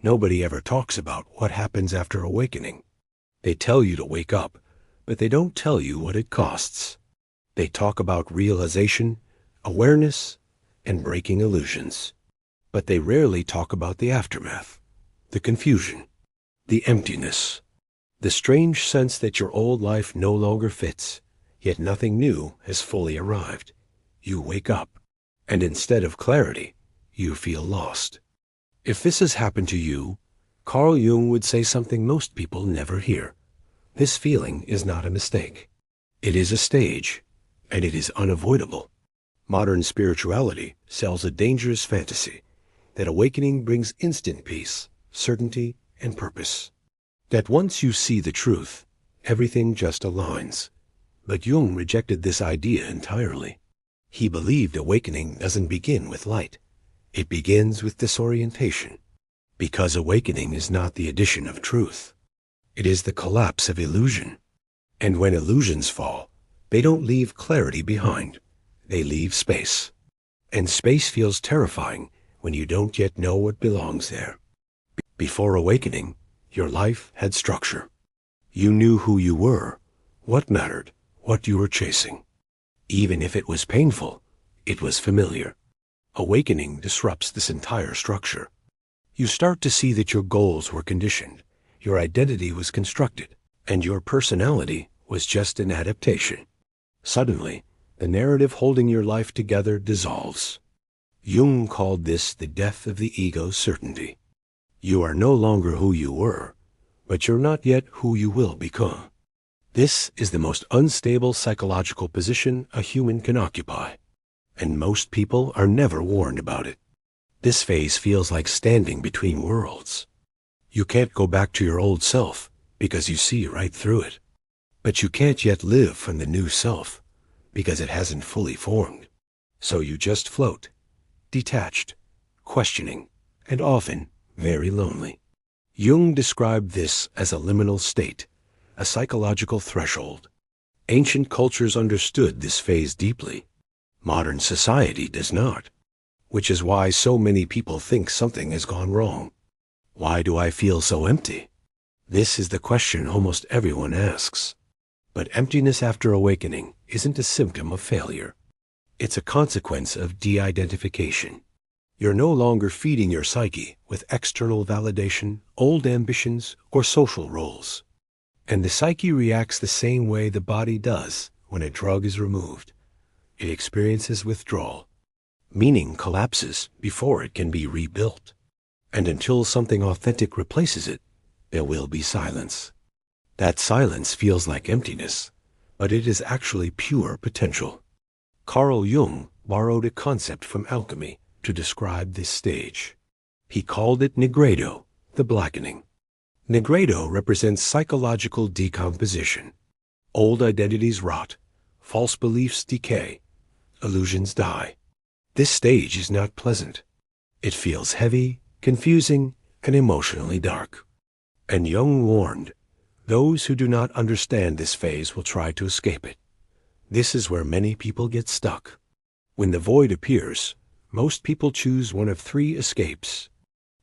Nobody ever talks about what happens after awakening. They tell you to wake up, but they don't tell you what it costs. They talk about realization, awareness, and breaking illusions. But they rarely talk about the aftermath, the confusion, the emptiness, the strange sense that your old life no longer fits, yet nothing new has fully arrived. You wake up, and instead of clarity, you feel lost. If this has happened to you, Carl Jung would say something most people never hear. This feeling is not a mistake. It is a stage, and it is unavoidable. Modern spirituality sells a dangerous fantasy that awakening brings instant peace, certainty, and purpose. That once you see the truth, everything just aligns. But Jung rejected this idea entirely. He believed awakening doesn't begin with light. It begins with disorientation, because awakening is not the addition of truth. It is the collapse of illusion. And when illusions fall, they don't leave clarity behind. They leave space. And space feels terrifying when you don't yet know what belongs there. Before awakening, your life had structure. You knew who you were, what mattered, what you were chasing. Even if it was painful, it was familiar. Awakening disrupts this entire structure. You start to see that your goals were conditioned, your identity was constructed, and your personality was just an adaptation. Suddenly, the narrative holding your life together dissolves. Jung called this the death of the ego's certainty. You are no longer who you were, but you're not yet who you will become. This is the most unstable psychological position a human can occupy, and most people are never warned about it. This phase feels like standing between worlds. You can't go back to your old self because you see right through it. But you can't yet live from the new self because it hasn't fully formed. So you just float, detached, questioning, and often very lonely. Jung described this as a liminal state, a psychological threshold. Ancient cultures understood this phase deeply. Modern society does not, which is why so many people think something has gone wrong. Why do I feel so empty? This is the question almost everyone asks. But emptiness after awakening isn't a symptom of failure. It's a consequence of de-identification. You're no longer feeding your psyche with external validation, old ambitions, or social roles. And the psyche reacts the same way the body does when a drug is removed. It experiences withdrawal. Meaning collapses before it can be rebuilt. And until something authentic replaces it, there will be silence. That silence feels like emptiness, but it is actually pure potential. Carl Jung borrowed a concept from alchemy to describe this stage. He called it nigredo, the blackening. Nigredo represents psychological decomposition. Old identities rot, false beliefs decay, illusions die. This stage is not pleasant. It feels heavy, confusing, and emotionally dark. And Jung warned, those who do not understand this phase will try to escape it. This is where many people get stuck. When the void appears, most people choose one of three escapes.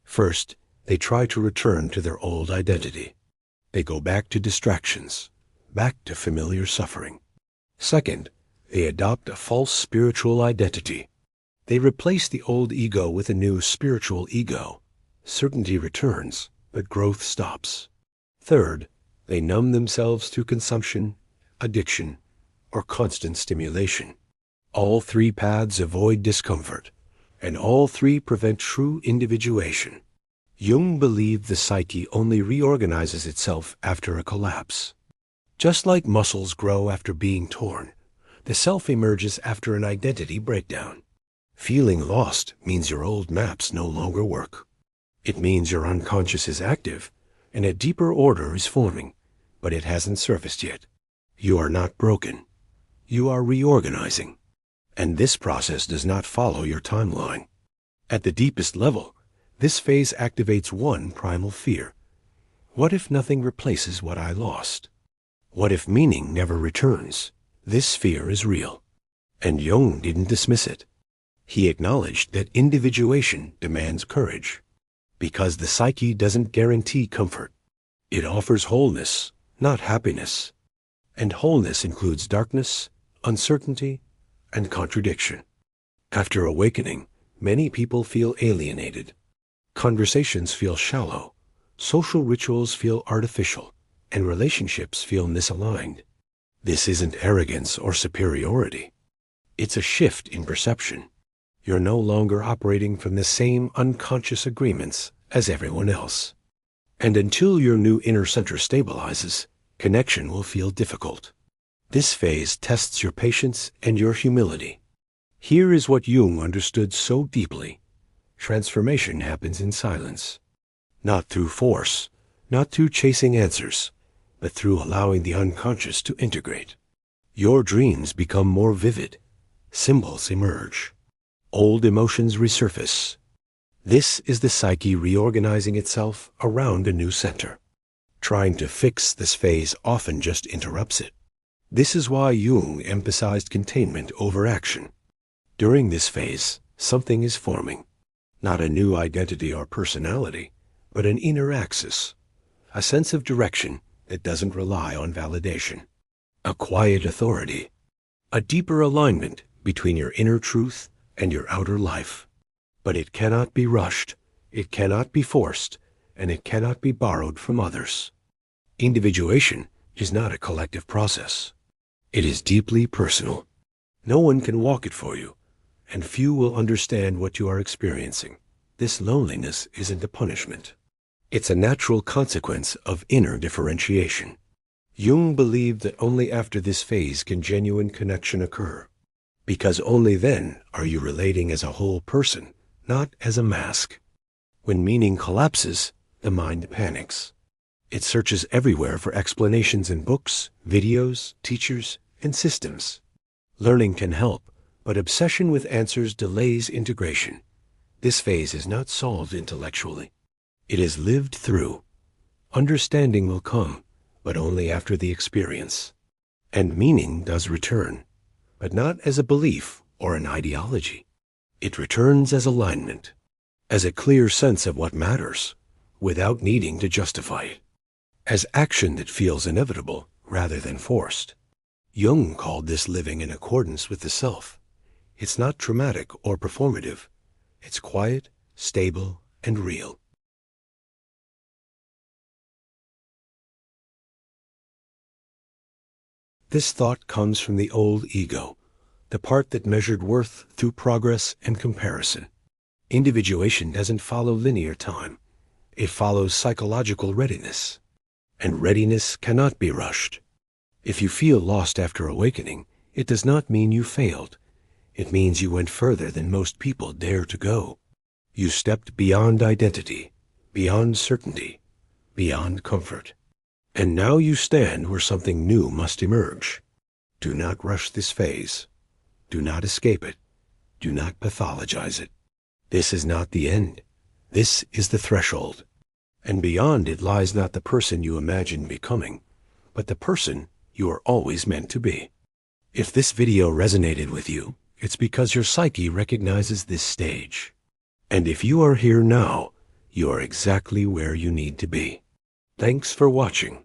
First, they try to return to their old identity. They go back to distractions, back to familiar suffering. Second, they adopt a false spiritual identity. They replace the old ego with a new spiritual ego. Certainty returns, but growth stops. Third, they numb themselves to consumption, addiction, or constant stimulation. All three paths avoid discomfort, and all three prevent true individuation. Jung believed the psyche only reorganizes itself after a collapse. Just like muscles grow after being torn, the self emerges after an identity breakdown. Feeling lost means your old maps no longer work. It means your unconscious is active, and a deeper order is forming, but it hasn't surfaced yet. You are not broken. You are reorganizing. And this process does not follow your timeline. At the deepest level, this phase activates one primal fear. What if nothing replaces what I lost? What if meaning never returns? This fear is real. And Jung didn't dismiss it. He acknowledged that individuation demands courage. Because the psyche doesn't guarantee comfort. It offers wholeness, not happiness. And wholeness includes darkness, uncertainty, and contradiction. After awakening, many people feel alienated. Conversations feel shallow, social rituals feel artificial, and relationships feel misaligned. This isn't arrogance or superiority. It's a shift in perception. You're no longer operating from the same unconscious agreements as everyone else. And until your new inner center stabilizes, connection will feel difficult. This phase tests your patience and your humility. Here is what Jung understood so deeply. Transformation happens in silence. Not through force, not through chasing answers, but through allowing the unconscious to integrate. Your dreams become more vivid. Symbols emerge. Old emotions resurface. This is the psyche reorganizing itself around a new center. Trying to fix this phase often just interrupts it. This is why Jung emphasized containment over action. During this phase, something is forming. Not a new identity or personality, but an inner axis. A sense of direction that doesn't rely on validation. A quiet authority. A deeper alignment between your inner truth and your outer life. But it cannot be rushed, it cannot be forced, and it cannot be borrowed from others. Individuation is not a collective process. It is deeply personal. No one can walk it for you, and few will understand what you are experiencing. This loneliness isn't a punishment. It's a natural consequence of inner differentiation. Jung believed that only after this phase can genuine connection occur, because only then are you relating as a whole person, not as a mask. When meaning collapses, the mind panics. It searches everywhere for explanations in books, videos, teachers, and systems. Learning can help, but obsession with answers delays integration. This phase is not solved intellectually. It is lived through. Understanding will come, but only after the experience. And meaning does return, but not as a belief or an ideology. It returns as alignment, as a clear sense of what matters, without needing to justify it, as action that feels inevitable rather than forced. Jung called this living in accordance with the self. It's not traumatic or performative. It's quiet, stable, and real. This thought comes from the old ego, the part that measured worth through progress and comparison. Individuation doesn't follow linear time. It follows psychological readiness. And readiness cannot be rushed. If you feel lost after awakening, it does not mean you failed. It means you went further than most people dare to go. You stepped beyond identity, beyond certainty, beyond comfort. And now you stand where something new must emerge. Do not rush this phase. Do not escape it. Do not pathologize it. This is not the end. This is the threshold. And beyond it lies not the person you imagine becoming, but the person you are always meant to be. If this video resonated with you, it's because your psyche recognizes this stage. And if you are here now, you are exactly where you need to be. Thanks for watching.